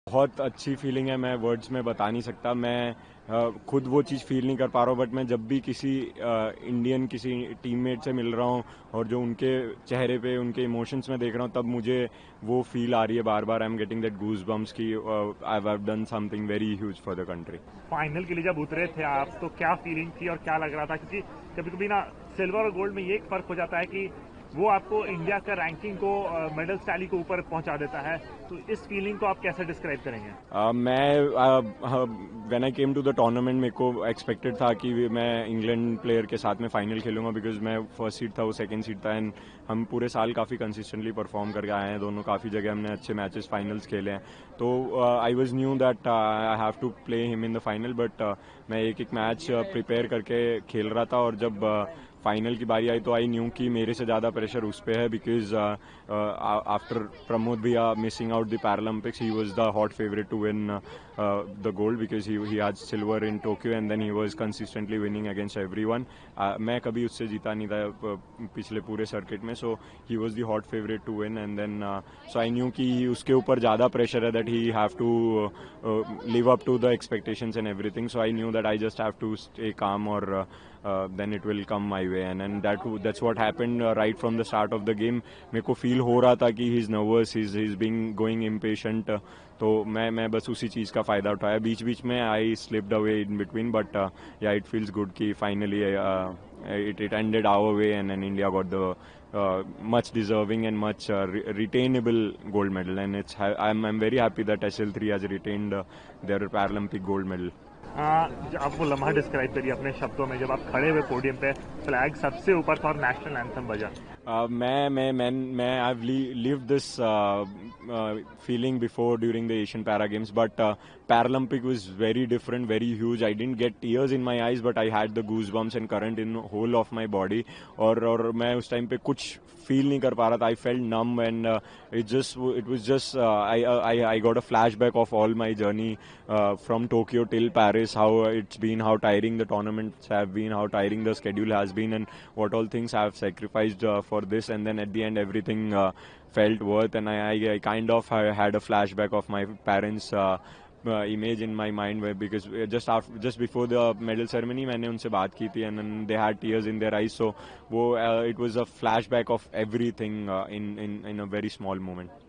बहुत अच्छी फीलिंग है, मैं वर्ड्स में बता नहीं सकता। मैं खुद वो चीज़ फील नहीं कर पा रहा हूँ, बट मैं जब भी किसी इंडियन किसी टीममेट से मिल रहा हूँ और जो उनके चेहरे पे उनके इमोशंस में देख रहा हूँ, तब मुझे वो फील आ रही है बार बार। I am getting that goosebumps की I have done something very huge for the country. Final के लिए जब उतरे थे आप, तो क्या फीलिंग थी और क्या लग रहा था? क्योंकि कभी कभी ना सिल्वर और गोल्ड में ये एक फर्क हो जाता है कि वो आपको इंडिया का रैंकिंग को मेडल टैली को ऊपर पहुंचा देता है। तो इस फीलिंग को आप कैसे डिस्क्राइब करेंगे? मैं when I came to the tournament, मेरे को एक्सपेक्टेड था कि मैं इंग्लैंड प्लेयर के साथ में फाइनल खेलूंगा, बिकॉज मैं फर्स्ट सीट था, वो सेकंड सीट था। एंड हम पूरे साल काफ़ी कंसिस्टेंटली परफॉर्म करके आए हैं दोनों, काफ़ी जगह हमने अच्छे मैचेस फाइनल्स खेले हैं। तो I was knew that I have to play him in the final, but मैं एक एक मैच प्रिपेयर करके खेल रहा था। और जब फाइनल की बारी आई तो आई न्यू कि मेरे से ज़्यादा प्रेशर उस पर है, बिकॉज आफ्टर प्रमोद भैया missing out the Paralympics, he was the hot favourite to win the gold, because he had silver in Tokyo and then he was consistently winning against everyone. मैं कभी उससे जीता नहीं था पिछले पूरे सर्किट में, so he was the hot favourite to win. And then so I knew कि उसके ऊपर ज़्यादा प्रेशर है, that he have to live up to the expectations and everything. So I knew that I just have to stay calm, or then it will come my way. And that's what happened right from the start of the game. मेरे को feel हो रहा था कि he's nervous, he's being going impatient. तो मैं बस उसी चीज़ का फ़ायदा उठाया। बीच बीच में I slipped away in between, but yeah, it feels good कि finally it ended our way, and then India got the much deserving and much retainable gold medal. And I'm very happy that SL3 has retained their Paralympic gold medal. आप वो लम्हा describe करिए अपने शब्दों में, जब आप खड़े हुए पोडियम पे, फ्लैग सबसे ऊपर था और नेशनल एंथम बजा। मैं I've lived this feeling before during the Asian Para Games, but Paralympic was very different, very huge. I didn't get tears in my eyes, but I had the goosebumps and current in whole of my body. और मैं उस time पे कुछ feel नहीं कर पा रहा था. I felt numb, and it was just I got a flashback of all my journey from Tokyo till Paris, how it's been, how tiring the tournaments have been, how tiring the schedule has been, and what all things I have sacrificed for this. And then at the end everything felt worth, and I kind of had a flashback of my parents image in my mind, where because just before the medal ceremony मैंने उनसे बात की थी, and then they had tears in their eyes. So वो it was a flashback of everything in a very small moment.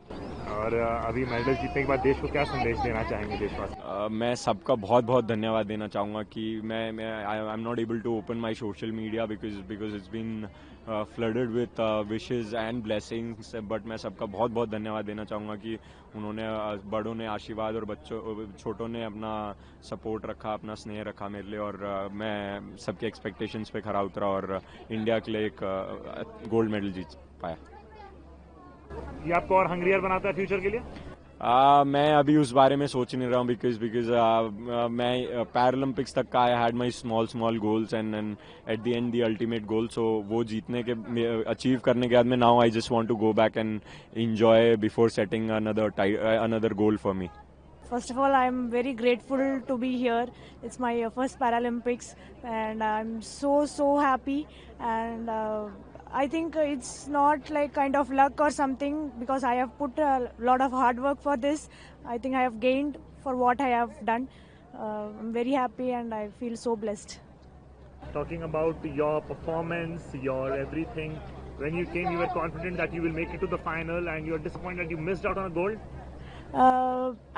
और अभी medal जीतने के बाद देश को क्या संदेश देना चाहेंगे देशवासी? मैं सबका बहुत बहुत धन्यवाद देना चाहूँगा कि मैं I am not able to open my social media because it's been flooded with wishes and blessings, but मैं सबका बहुत बहुत धन्यवाद देना चाहूँगा कि उन्होंने बड़ों ने आशीर्वाद और बच्चों छोटों ने अपना सपोर्ट रखा, अपना स्नेह रखा मेरे लिए, और मैं सबके एक्सपेक्टेशंस पे खरा उतरा और इंडिया के लिए एक गोल्ड मेडल जीत पाया। ये आपको और हंग्रियर बनाता है फ्यूचर के लिए? मैं अभी उस बारे में सोच नहीं रहा हूँ, बिकॉज मैं पैरालंपिक्स तक का I had my small goals, and at the end the ultimate goal. So वो जीतने के अचीव करने के बाद में now I just want to go back and enjoy before setting another goal for me. First of all, I'm very grateful to be here. It's my first Paralympics, and I'm so happy. And I think it's not like kind of luck or something, because I have put a lot of hard work for this. I think I have gained for what I have done. I'm very happy, and I feel so blessed. Talking about your performance, your everything, when you came, you were confident that you will make it to the final, and you're disappointed that you missed out on a gold.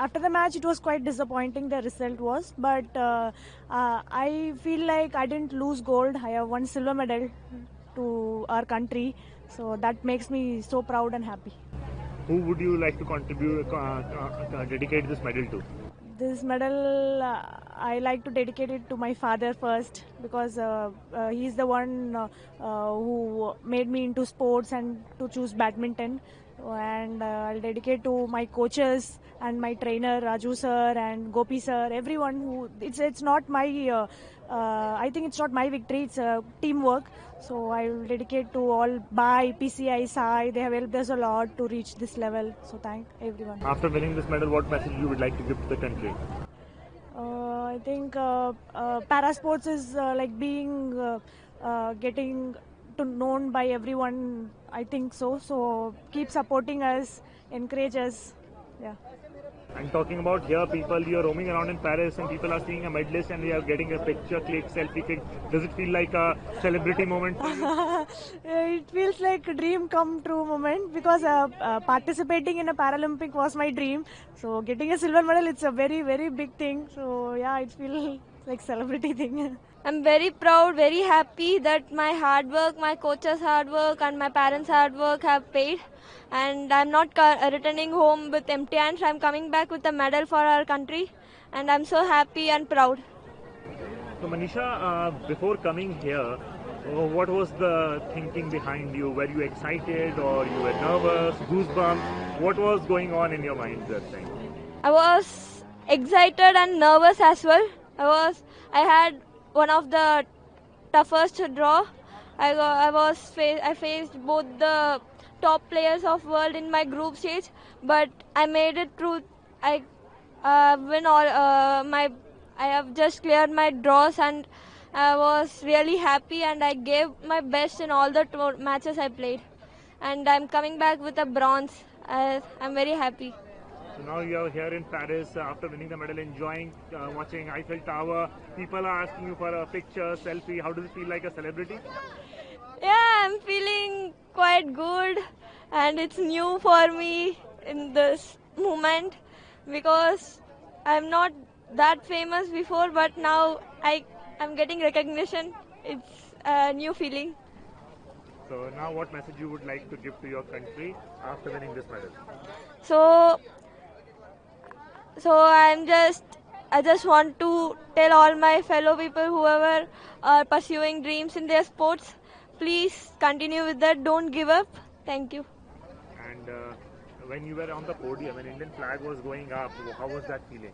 After the match, it was quite disappointing, the result was, but I feel like I didn't lose gold. I have won silver medal to our country, so that makes me so proud and happy. Who would you like to contribute, dedicate this medal to? This medal, I like to dedicate it to my father first, because he's the one who made me into sports and to choose badminton. And I'll dedicate to my coaches and my trainer Raju sir and Gopi sir, everyone who it's not my I think it's not my victory, it's teamwork. So I will dedicate to all BAI, PCI, SAI. They have helped us a lot to reach this level. So thank everyone. After winning this medal, what message you would like to give to the country? I think para sports is like being getting to known by everyone. I think so. So keep supporting us, encourage us. Yeah. And talking about here, people, you're roaming around in Paris and people are seeing a medalist and they are getting a picture click, selfie click. Does it feel like a celebrity moment for you? It feels like a dream come true moment because participating in a Paralympic was my dream. So getting a silver medal, it's a very, very big thing. So yeah, it feels like celebrity thing. I'm very proud, very happy that my hard work, my coach's hard work and my parents' hard work have paid. And I'm not returning home with empty hands. I'm coming back with a medal for our country. And I'm so happy and proud. So Manisha, before coming here, what was the thinking behind you? Were you excited or you were nervous, goosebumps? What was going on in your mind that time? I was excited and nervous as well. I had one of the toughest draw. I faced both the top players of world in my group stage, but I made it through. I have just cleared my draws and I was really happy and I gave my best in all the matches I played. And I'm coming back with a bronze. I'm very happy. So now you are here in Paris after winning the medal, enjoying watching Eiffel Tower. People are asking you for a picture, selfie. How does it feel like a celebrity? Yeah, I'm feeling quite good and it's new for me in this moment because I'm not that famous before, but now I'm getting recognition. It's a new feeling. So now what message you would like to give to your country after winning this medal? So I just want to tell all my fellow people, whoever are pursuing dreams in their sports, please continue with that. Don't give up. Thank you. And when you were on the podium and Indian flag was going up, how was that feeling?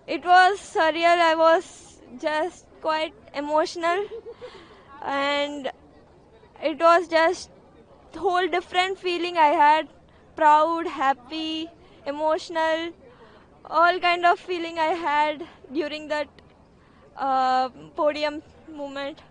It was surreal. I was just quite emotional and it was just a whole different feeling I had. Proud, happy, emotional, all kind of feeling I had during that podium moment.